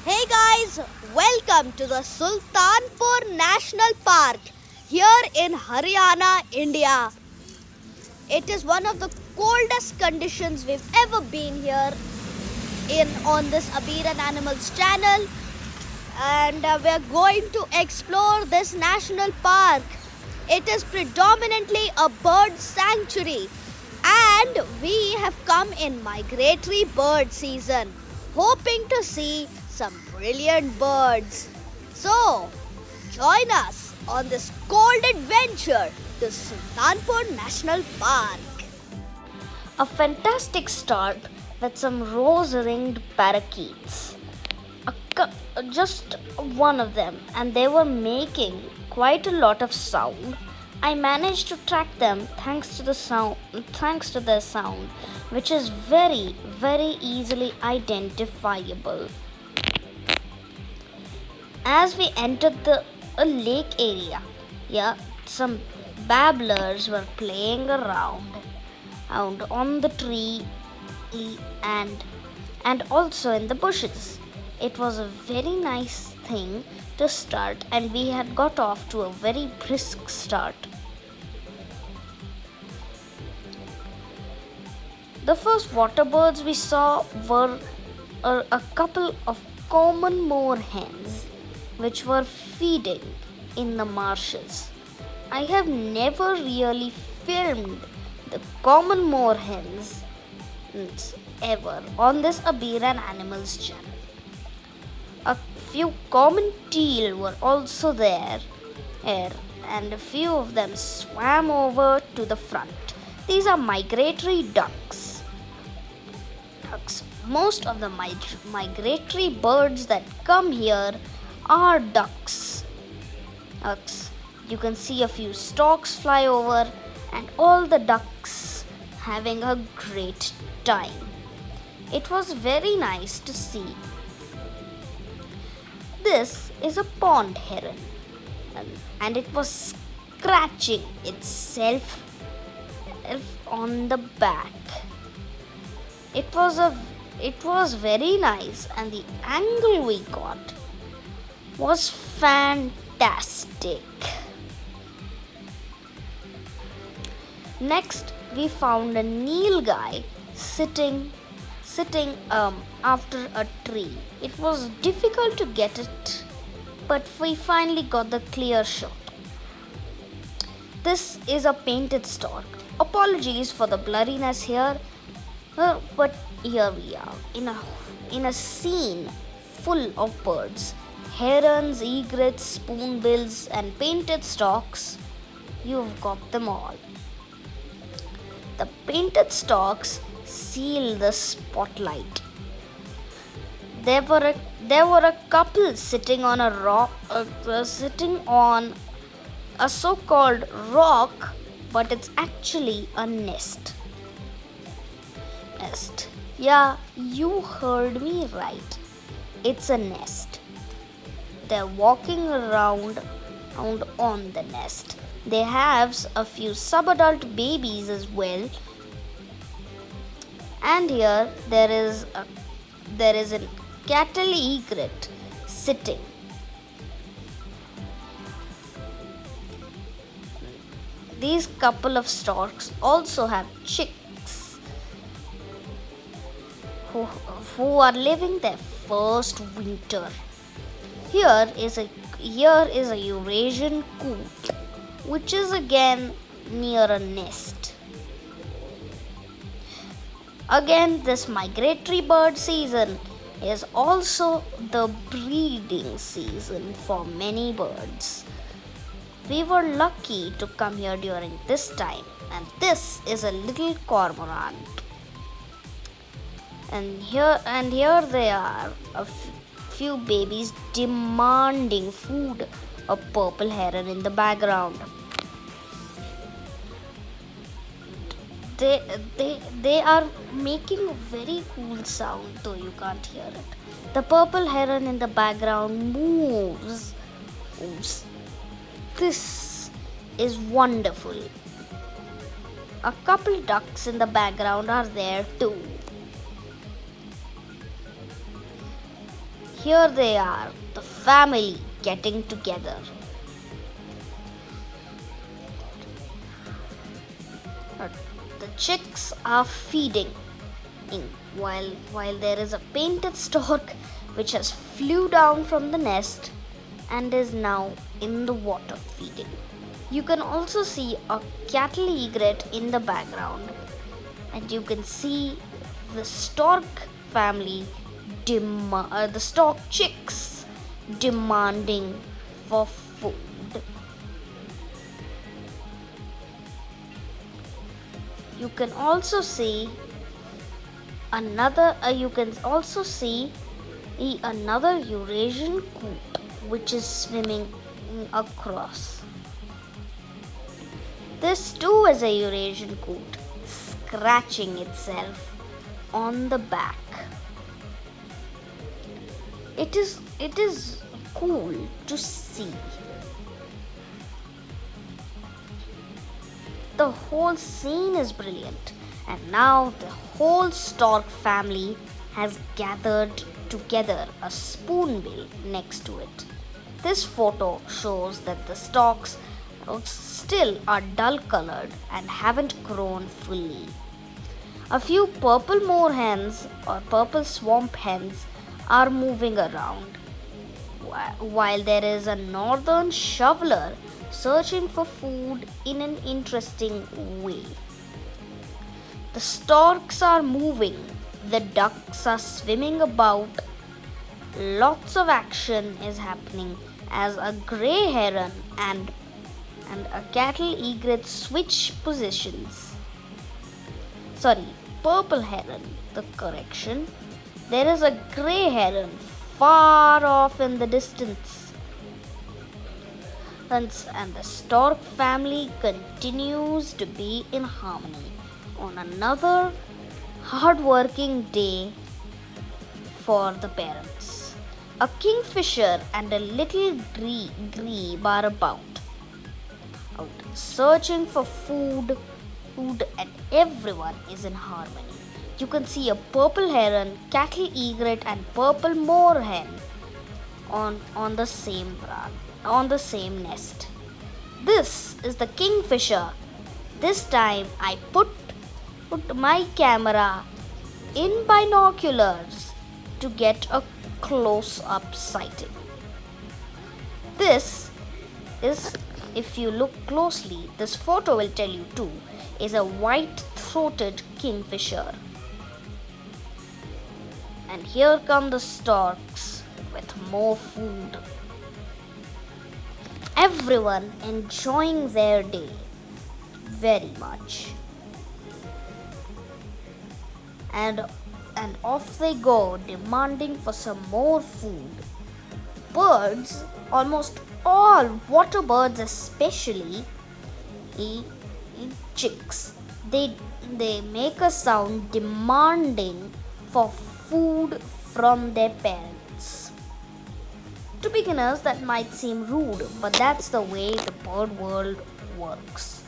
Hey guys, welcome to the Sultanpur National Park here in Haryana, India. It is one of the coldest conditions we've ever been here on this Abeer and Animals channel, and we're going to explore this national park. It is predominantly a bird sanctuary and we have come in migratory bird season, hoping to see some brilliant birds. So, join us on this cold adventure to Sultanpur National Park. A fantastic start with some rose-ringed parakeets. Just one of them, and they were making quite a lot of sound. I managed to track them thanks to their sound, which is very, very easily identifiable. As we entered a lake area, some babblers were playing around on the tree and also in the bushes. It was a very nice thing to start, and we had got off to a very brisk start. The first water birds we saw were a couple of common moorhens which were feeding in the marshes. I have never really filmed the common moorhens ever on this Abeer and Animals channel. A few common teal were also there, and a few of them swam over to the front. These are migratory ducks. Most of the migratory birds that come here are ducks. You can see a few storks fly over, and all the ducks having a great time. It was very nice to see. This is a pond heron, and it was scratching itself on the back. It was very nice, and the angle we got was fantastic. Next, we found a nilgai sitting after a tree. It was difficult to get it, but we finally got the clear shot. This is a painted stork. Apologies for the blurriness here, but here we are in a scene full of birds. Herons, egrets, spoonbills, and painted storks. You've got them all. The painted storks seal the spotlight. There were a couple sitting on a rock, sitting on a so-called rock, but it's actually a nest. Yeah, you heard me right. It's a nest. They're walking around on the nest. They have a few subadult babies as well. And here there is a cattle egret sitting. These couple of storks also have chicks who are living their first winter. Here is a Eurasian coot, which is again near a nest. Again, this migratory bird season is also the breeding season for many birds. We were lucky to come here during this time, and this is a little cormorant. And here they are, a few babies demanding food. A purple heron in the background. They are making a very cool sound, though you can't hear it. The purple heron in the background moves. This is wonderful. A couple ducks in the background are there too. Here they are, the family getting together. The chicks are feeding while there is a painted stork which has flew down from the nest and is now in the water feeding. You can also see a cattle egret in the background, and you can see the stork family, the stork chicks demanding for food. You can also see another Eurasian coot which is swimming across. This too is a Eurasian coot scratching itself on the back. It is cool to see. The whole scene is brilliant, and now the whole stork family has gathered together a spoonbill next to it. This photo shows that the storks still are dull colored and haven't grown fully. A few purple moorhens or purple swamp hens are moving around, while there is a northern shoveler searching for food in an interesting way. The storks are moving, the ducks are swimming about. Lots of action is happening as a grey heron and a cattle egret switch positions. Purple heron, the correction. There is a grey heron far off in the distance. And the stork family continues to be in harmony on another hard-working day for the parents. A kingfisher and a little grebe are out searching for food, and everyone is in harmony. You can see a purple heron, cattle egret, and purple moorhen on the same nest. This is the kingfisher. This time I put my camera in binoculars to get a close-up sighting. This is, if you look closely, this photo will tell you too, is a white-throated kingfisher. And here come the storks with more food. Everyone enjoying their day very much. And off they go, demanding for some more food. Birds, almost all water birds especially, chicks, they make a sound demanding for food from their parents. To beginners, that might seem rude, but that's the way the bird world works.